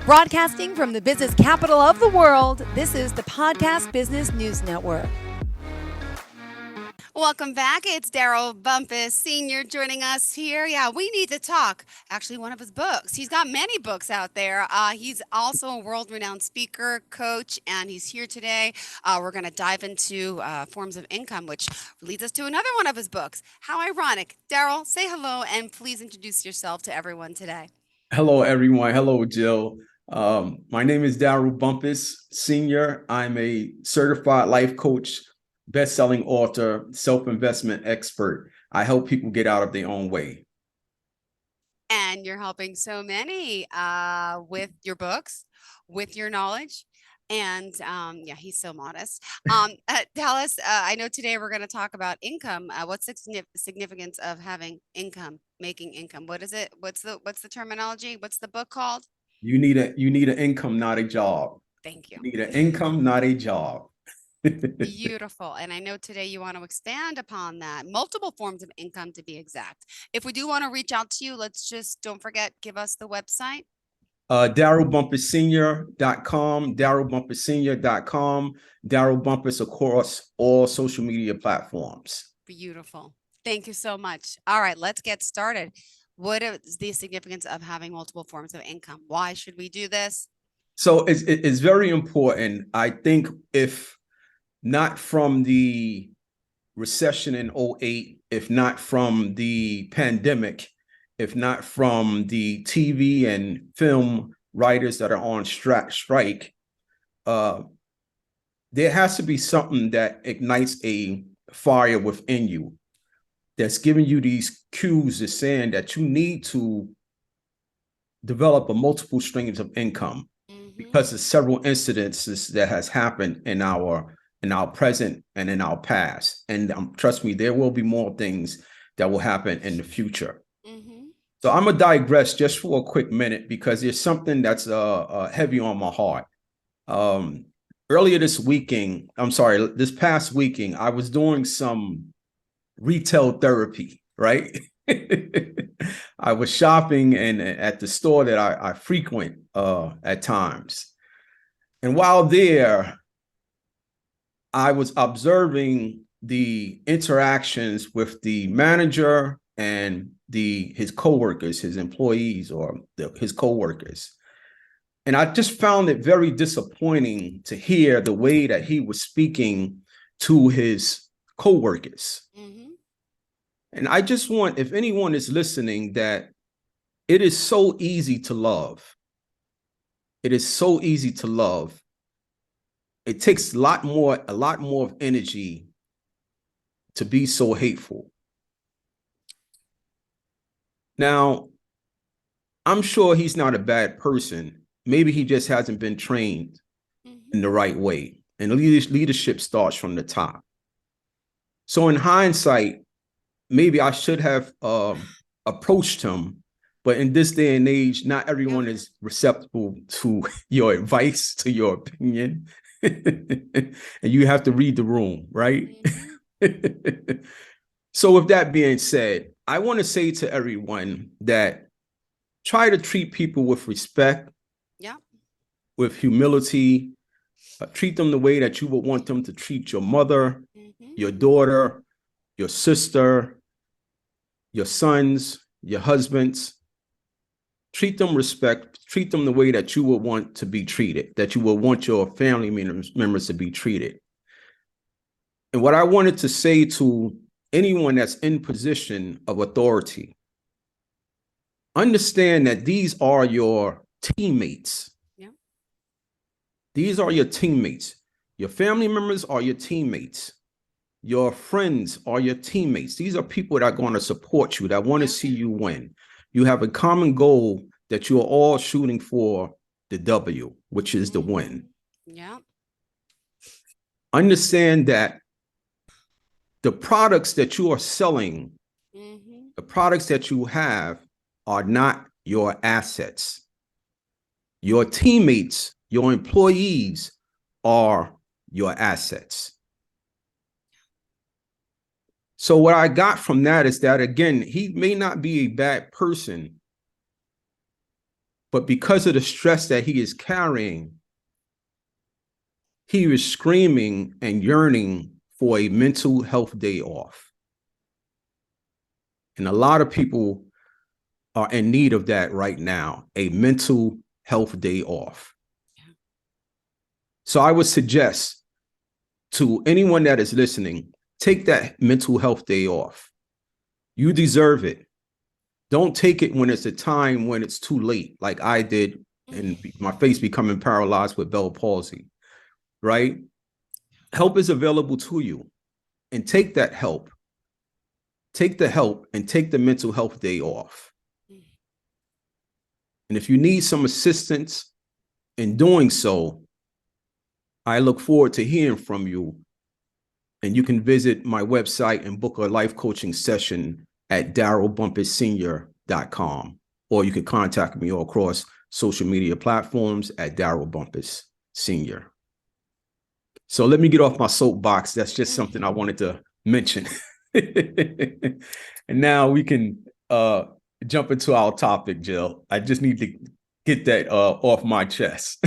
Broadcasting from the business capital of the world, this is the Podcast Business News Network. Welcome back. It's Darryl Bumpass Sr. joining us here. Yeah, we need to talk. Actually, one of his books. He's got many books out there. He's also a world-renowned speaker, coach, and he's here today. We're going to dive into forms of income, which leads us to another one of his books. How ironic. Darryl, say hello and please introduce yourself to everyone today. Hello, everyone. Hello, Jill. My name is Darryl Bumpass Sr. I'm a certified life coach, best-selling author, self-investment expert. I help people get out of their own way. And you're helping so many with your books, with your knowledge. And yeah, he's so modest. Dallas, I know today we're going to talk about income. What's the significance of having income, making income? What is it? What's the terminology? What's the book called? You need an income, not a job. Thank you. You need an income, not a job. Beautiful. And I know today you want to expand upon that. Multiple forms of income to be exact. If we do want to reach out to you, don't forget, give us the website. DarrylBumpassSenior.com, DarrylBumpassSenior.com, Darryl Bumpass across all social media platforms. Beautiful. Thank you so much. All right, let's get started. What is the significance of having multiple forms of income? Why should we do this? So it's very important. I think if not from the recession in 2008, if not from the pandemic, if not from the TV and film writers that are on strike, there has to be something that ignites a fire within you that's giving you these cues that's saying that you need to develop a multiple streams of income because of several incidences that has happened in our present and in our past. And trust me, there will be more things that will happen in the future. So I'm going to digress just for a quick minute because there's something that's heavy on my heart. This past weekend, I was doing some retail therapy, right? I was shopping and at the store that I frequent at times. And while there, I was observing the interactions with the manager and his coworkers, his employees, or his coworkers. And I just found it very disappointing to hear the way that he was speaking to his coworkers. And I just want, if anyone is listening, that it is so easy to love. It is so easy to love. It takes a lot more of energy to be so hateful. Now, I'm sure he's not a bad person. Maybe he just hasn't been trained in the right way. And leadership starts from the top. So in hindsight, maybe I should have approached him. But in this day and age, not everyone is receptive to your advice, to your opinion. And you have to read the room, right? So with that being said, I want to say to everyone that try to treat people with respect, with humility, treat them the way that you would want them to treat your mother, your daughter, your sister, your sons, your husbands. Treat them respect, treat them the way that you would want to be treated, that you would want your family members to be treated. And what I wanted to say to anyone that's in position of authority, understand that these are your teammates. These are your teammates. Your family members are your teammates. Your friends are your teammates. These are people that are going to support you, that want to see you win. You have a common goal that you are all shooting for, the W, which is the win. Understand that the products that you are selling, the products that you have are not your assets. Your teammates, your employees are your assets. So what I got from that is that, again, he may not be a bad person, But because of the stress that he is carrying, he is screaming and yearning for a mental health day off. And a lot of people are in need of that right now, a mental health day off. So I would suggest to anyone that is listening, take that mental health day off. You deserve it. Don't take it when it's a time when it's too late, like I did, and my face becoming paralyzed with Bell palsy, right? Help is available to you, and take that help. Take the help and take the mental health day off. And if you need some assistance in doing so, I look forward to hearing from you. And you can visit my website and book a life coaching session at DarrylBumpassSenior.com, or you can contact me all across social media platforms at Darryl Bumpass Senior. So let me get off my soapbox. That's just something I wanted to mention. And now we can jump into our topic, Jill. I just need to get that off my chest.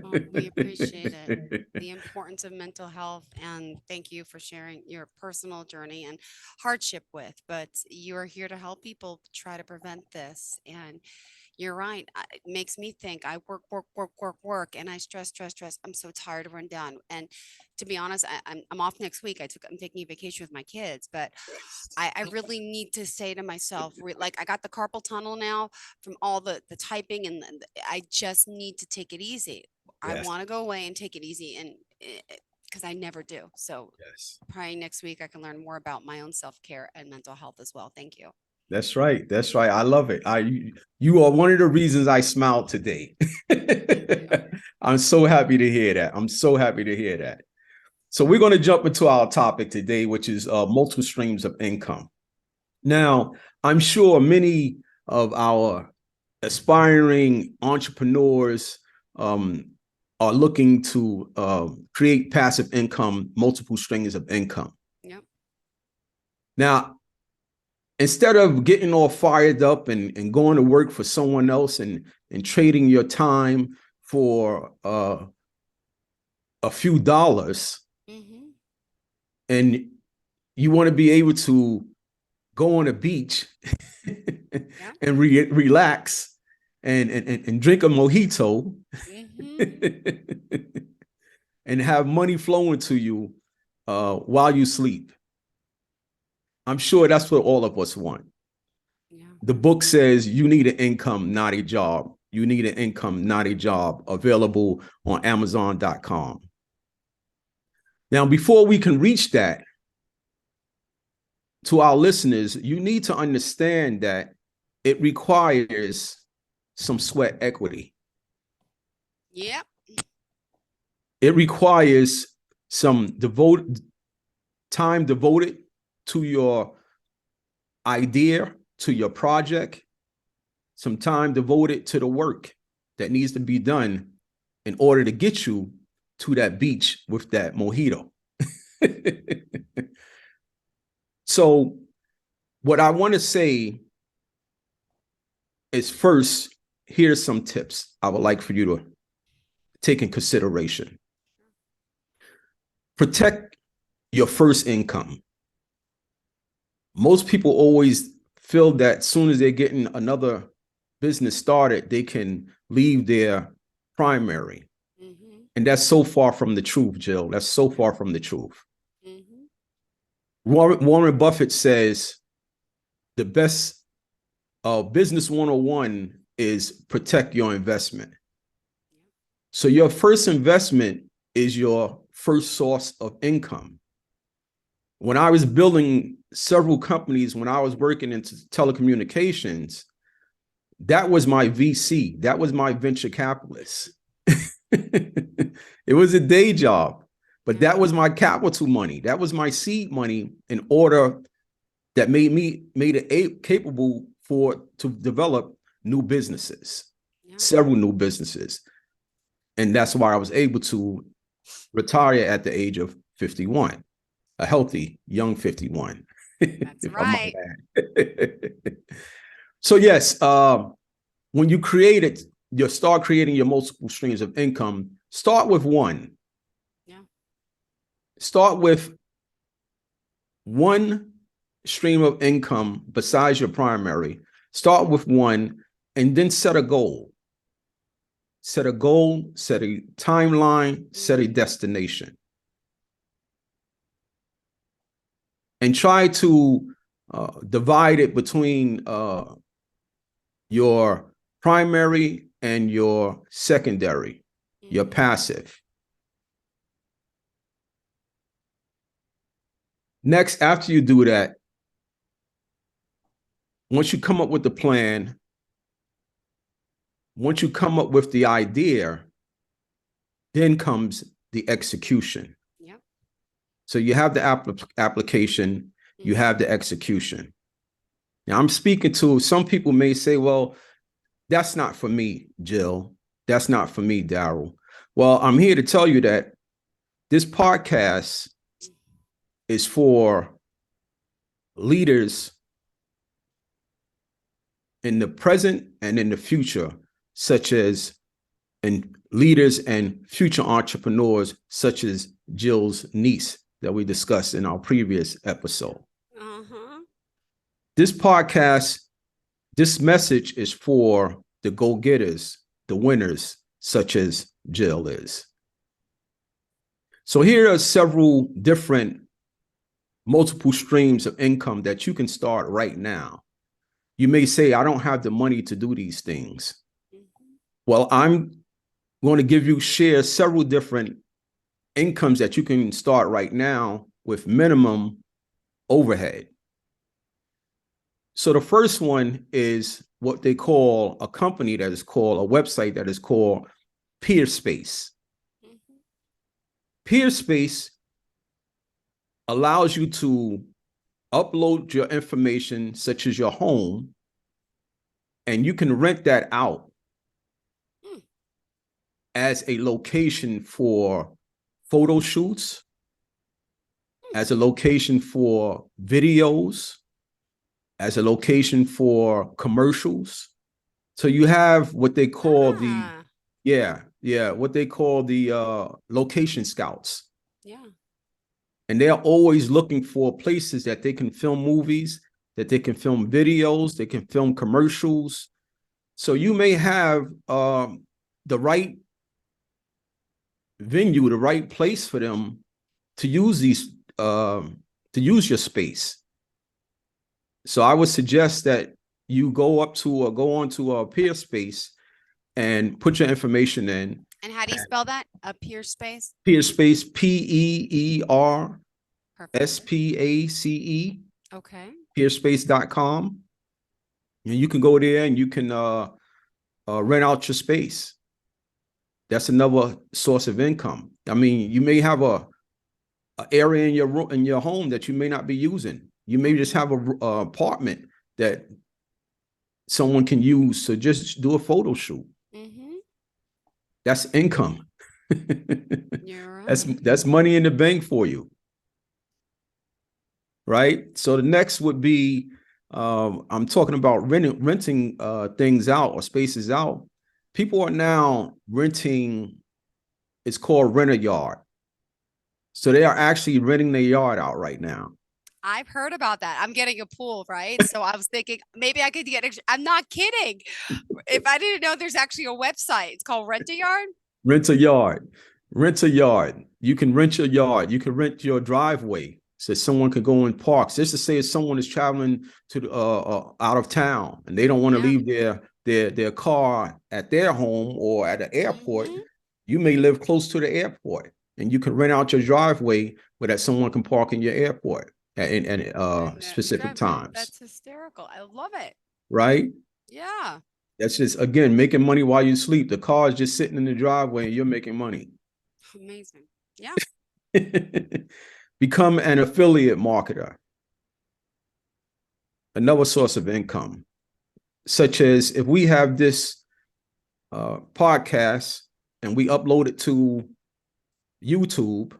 Oh, we appreciate it. The importance of mental health, and thank you for sharing your personal journey and hardship with. But you are here to help people try to prevent this. And you're right. It makes me think. I work, and I stress. I'm so tired of run down. And to be honest, I'm off next week. I'm taking a vacation with my kids, but I really need to say to myself, like, I got the carpal tunnel now from all the typing, and I just need to take it easy. I Yes. want to go away and take it easy, and because I never do. So Yes. probably next week I can learn more about my own self-care and mental health as well. Thank you. That's right. That's right. I love it. You are one of the reasons I smiled today. I'm so happy to hear that. I'm so happy to hear that. So we're going to jump into our topic today, which is multiple streams of income. Now, I'm sure many of our aspiring entrepreneurs are looking to create passive income, multiple streams of income. Yep. Now, instead of getting all fired up and going to work for someone else and trading your time for a few dollars, and you want to be able to go on a beach and relax and drink a mojito and have money flowing to you while you sleep. I'm sure that's what all of us want. Yeah. The book says you need an income, not a job. You need an income, not a job, available on Amazon.com. Now, before we can reach that, to our listeners, you need to understand that it requires some sweat equity. Yep. It requires some time devoted to your idea, to your project, some time devoted to the work that needs to be done in order to get you to that beach with that mojito. So what I want to say is, first, here's some tips I would like for you to take in consideration. Protect your first income. Most people always feel that as soon as they're getting another business started, they can leave their primary. And that's so far from the truth, Jill. That's so far from the truth. Warren Buffett says the best business 101 is protect your investment. So your first investment is your first source of income. When I was building several companies, when I was working into telecommunications, that was my VC. That was my venture capitalist. It was a day job, but that was my capital money. That was my seed money in order that made it capable to develop new businesses, several new businesses. And that's why I was able to retire at the age of 51, a healthy young 51. That's right. So yes, when you create it, you start creating your multiple streams of income, start with one. Yeah. Start with one stream of income besides your primary. Start with one and then set a goal. Set a goal, set a timeline, set a destination. And try to divide it between your primary and your secondary, your passive. Next, after you do that, once you come up with the plan, once you come up with the idea, then comes the execution. Yeah. So you have the application, you have the execution. Now, I'm speaking to some people may say, well, that's not for me, Jill. That's not for me, Darryl. Well, I'm here to tell you that this podcast is for leaders in the present and in the future, such as leaders and future entrepreneurs, such as Jill's niece that we discussed in our previous episode. This podcast, this message is for the go-getters, the winners, such as Jill is. So here are several different multiple streams of income that you can start right now. You may say, I don't have the money to do these things. Well, I'm going to share several different incomes that you can start right now with minimum overhead. So the first one is what they call a company that is called a website that is called Peerspace. Peerspace allows you to upload your information, such as your home, and you can rent that out as a location for photo shoots, as a location for videos, as a location for commercials. So you have what they call what they call the location scouts. Yeah. And they're always looking for places that they can film movies, that they can film videos, they can film commercials. So you may have the right venue, the right place for them to use these, to use your space. So I would suggest that you go onto Peerspace and put your information in. And how do you spell that? A Peerspace? Peerspace, Peerspace. Okay. Peerspace.com. And you can go there and you can rent out your space. That's another source of income. I mean, you may have a area in your home that you may not be using. You may just have a apartment that someone can use to just do a photo shoot. That's income. You're right. That's money in the bank for you. Right? So the next would be, I'm talking about renting things out or spaces out. People are now renting, it's called Rent-A-Yard. So they are actually renting their yard out right now. I've heard about that. I'm getting a pool, right? So I was thinking maybe I could I'm not kidding. If I didn't know there's actually a website, it's called Rent-A-Yard. Rent-A-Yard. Rent-A-Yard. You can rent your yard. You can rent your driveway. So someone could go in parks. Just to say if someone is traveling to out of town and they don't want to leave their car at their home or at the airport, you may live close to the airport and you can rent out your driveway where that someone can park in your airport at specific times. That's hysterical. I love it. Right? Yeah. That's just, again, making money while you sleep. The car is just sitting in the driveway and you're making money. Amazing. Yeah. Become an affiliate marketer. Another source of income, such as if we have this podcast and we upload it to YouTube,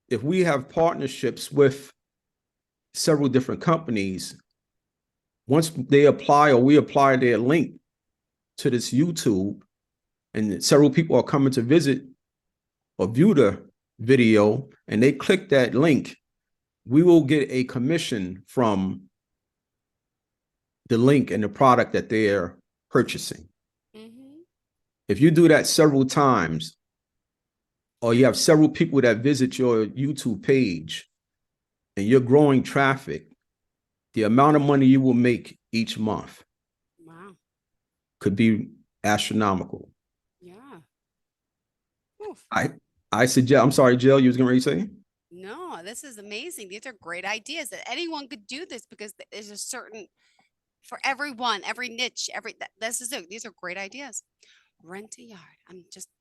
if we have partnerships with several different companies, once they apply or we apply their link to this YouTube, and several people are coming to visit or view the video, and they click that link, we will get a commission from the link and the product that they're purchasing. If you do that several times, or you have several people that visit your YouTube page and you're growing traffic, the amount of money you will make each month could be astronomical. Yeah. I suggest, I'm sorry, Jill, you was going to say? No, this is amazing. These are great ideas that anyone could do this, because there's a certain, for everyone, every niche, these are great ideas. Rent a yard.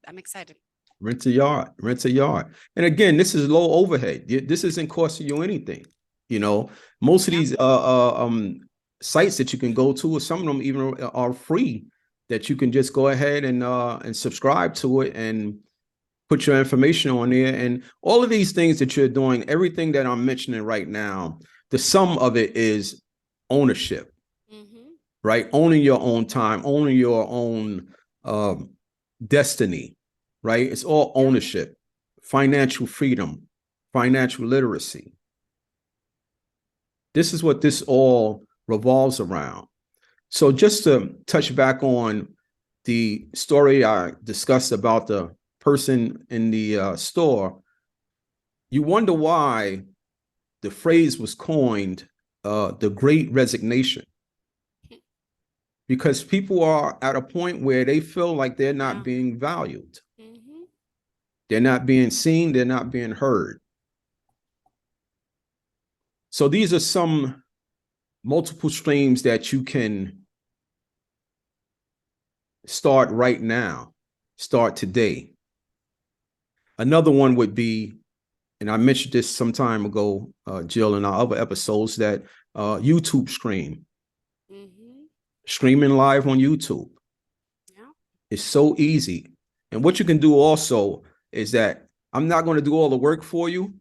I'm excited. Rent a yard. And again, this is low overhead. This isn't costing you anything. Most of these sites that you can go to, or some of them even are free, that you can just go ahead and subscribe to it and put your information on there. And all of these things that you're doing, everything that I'm mentioning right now, the sum of it is ownership, right? Owning your own time, owning your own destiny, right? It's all ownership, financial freedom, financial literacy. This is what this all revolves around. So just to touch back on the story I discussed about the person in the store, you wonder why the phrase was coined, the Great Resignation. Because people are at a point where they feel like they're not being valued. They're not being seen, they're not being heard. So these are some multiple streams that you can start right now, start today. Another one would be, and I mentioned this some time ago, Jill, in our other episodes, that YouTube stream. Streaming live on YouTube. It's so easy. And what you can do also is that I'm not going to do all the work for you,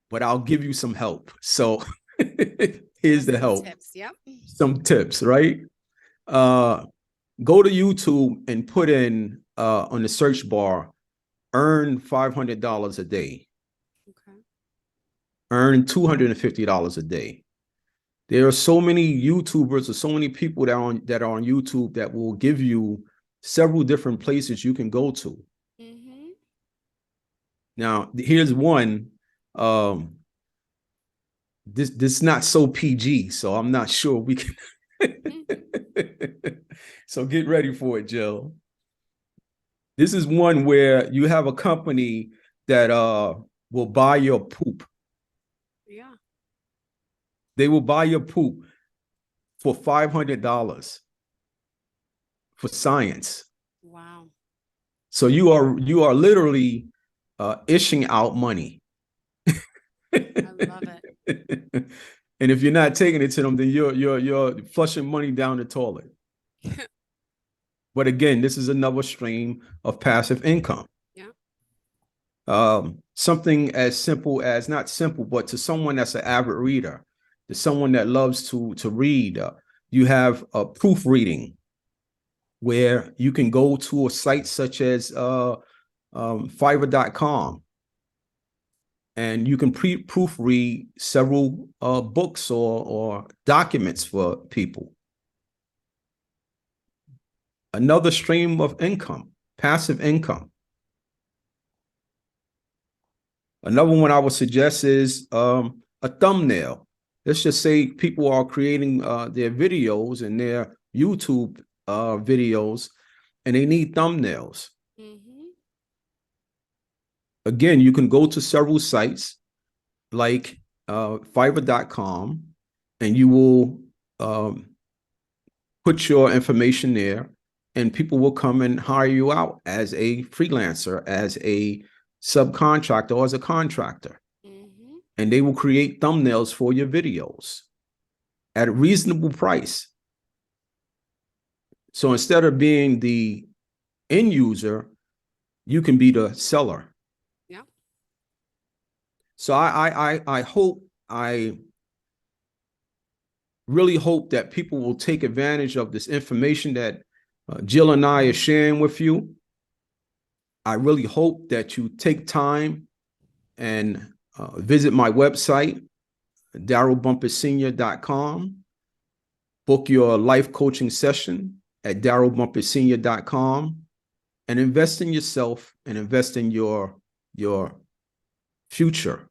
but I'll give you some help. So here's the help. Tips, some tips, right? Go to YouTube and put in on the search bar, earn $500 a day. Earn $250 a day. There are so many YouTubers or so many people that are on YouTube that will give you several different places you can go to. Now, here's one. This is not so PG, so I'm not sure we can. So get ready for it, Jill. This is one where you have a company that will buy your poop. They will buy your poop for $500 for science. Wow. So you are literally ishing out money. I love it. And if you're not taking it to them, then you're flushing money down the toilet. But again, this is another stream of passive income. Something as simple as, not simple, but to someone that's an avid reader, to someone that loves to read, you have a proofreading, where you can go to a site such as Fiverr.com, and you can proofread several books or documents for people. Another stream of income, passive income. Another one I would suggest is a thumbnail. Let's just say people are creating their videos and their YouTube videos, and they need thumbnails. Again, you can go to several sites like Fiverr.com, and you will put your information there, and people will come and hire you out as a freelancer, as a subcontractor, or as a contractor. And they will create thumbnails for your videos at a reasonable price. So instead of being the end user, you can be the seller. So I really hope that people will take advantage of this information that Jill and I are sharing with you. I really hope that you take time and visit my website, DarrylBumpassSenior.com. Book your life coaching session at DarrylBumpassSenior.com, and invest in yourself and invest in your future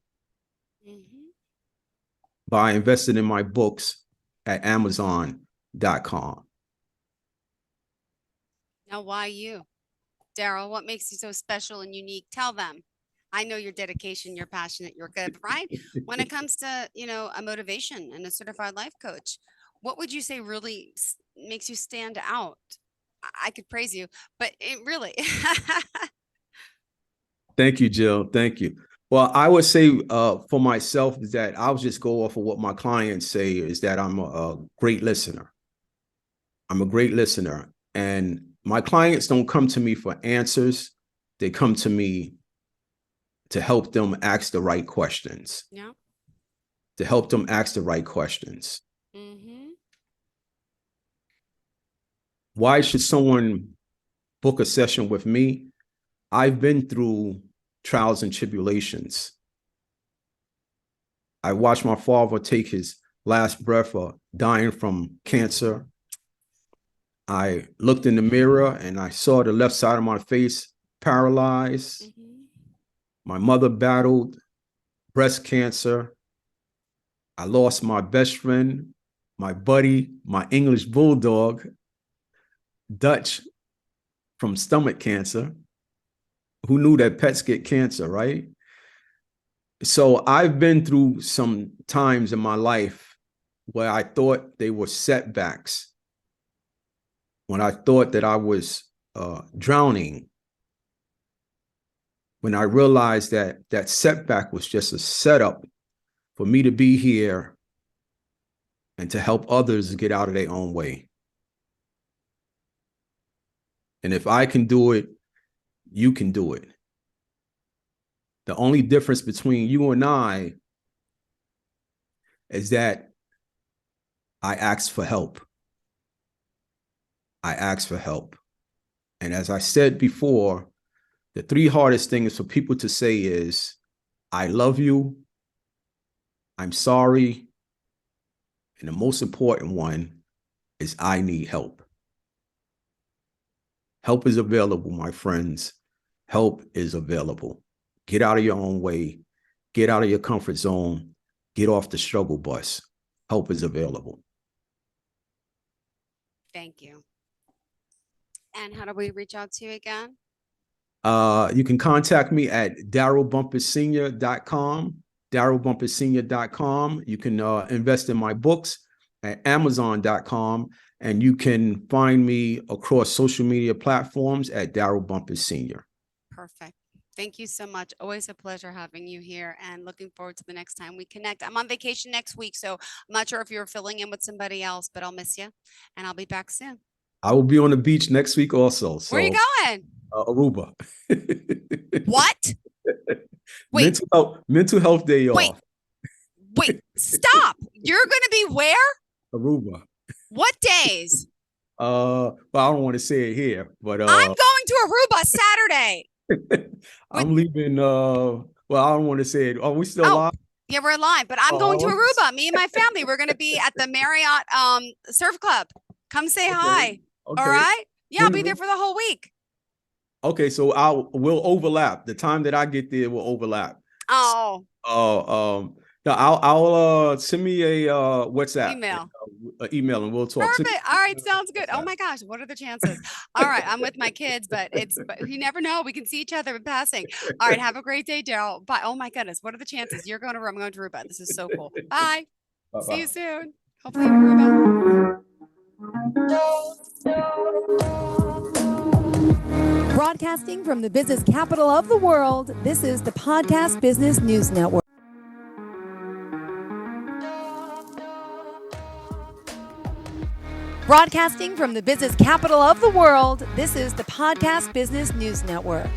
by investing in my books at Amazon.com. Now, why you, Darryl? What makes you so special and unique? Tell them. I know your dedication, you're passionate, you're good, right? When it comes to, a motivation and a certified life coach, what would you say really makes you stand out? I could praise you, but it really. Thank you, Jill. Thank you. Well, I would say for myself is that I'll just go off of what my clients say is that I'm a great listener. I'm a great listener. And my clients don't come to me for answers. They come to me to help them ask the right questions. Yeah. To help them ask the right questions. Why should someone book a session with me? I've been through trials and tribulations. I watched my father take his last breath dying from cancer. I looked in the mirror and I saw the left side of my face paralyzed. My mother battled breast cancer. I lost my best friend, my buddy, my English bulldog, Dutch, from stomach cancer. Who knew that pets get cancer, right? So I've been through some times in my life where I thought they were setbacks, when I thought that I was drowning, when I realized that that setback was just a setup for me to be here and to help others get out of their own way. And if I can do it, you can do it. The only difference between you and I is that I asked for help. I asked for help. And as I said before, the three hardest things for people to say is, I love you, I'm sorry, and the most important one is I need help. Help is available, my friends. Help is available. Get out of your own way. Get out of your comfort zone. Get off the struggle bus. Help is available. Thank you. And how do we reach out to you again? You can contact me at DarrylBumpassSenior.com. DarrylBumpassSenior.com. You can invest in my books at Amazon.com. And you can find me across social media platforms at Darryl Bumpass Senior. Perfect. Thank you so much. Always a pleasure having you here and looking forward to the next time we connect. I'm on vacation next week, so I'm not sure if you're filling in with somebody else, but I'll miss you and I'll be back soon. I will be on the beach next week also. So, where are you going? Aruba. What? Wait. Mental health day off. Wait, stop. You're going to be where? Aruba. What days? Well, I don't want to say it here, but I'm going to Aruba Saturday. I'm leaving. Well, I don't want to say it. Are we still live? Yeah, we're live, but I'm going to Aruba. Me and my family, we're going to be at the Marriott Surf Club. Come say hi. Okay. All right. Yeah, I'll be there for the whole week. Okay, so we'll overlap. The time that I get there will overlap. Oh. No, I'll send me a WhatsApp email and we'll talk. Perfect. All right, sounds good. Oh my gosh, what are the chances? All right, I'm with my kids, but you never know. We can see each other in passing. All right, have a great day, Darryl. Bye. Oh my goodness, what are the chances? You're going to Aruba. I'm going to Aruba. This is so cool. Bye. Bye-bye. See you soon. Hopefully, Aruba. Broadcasting from the business capital of the world, this is the Podcast Business News Network. Broadcasting from the business capital of the world, this is the Podcast Business News Network.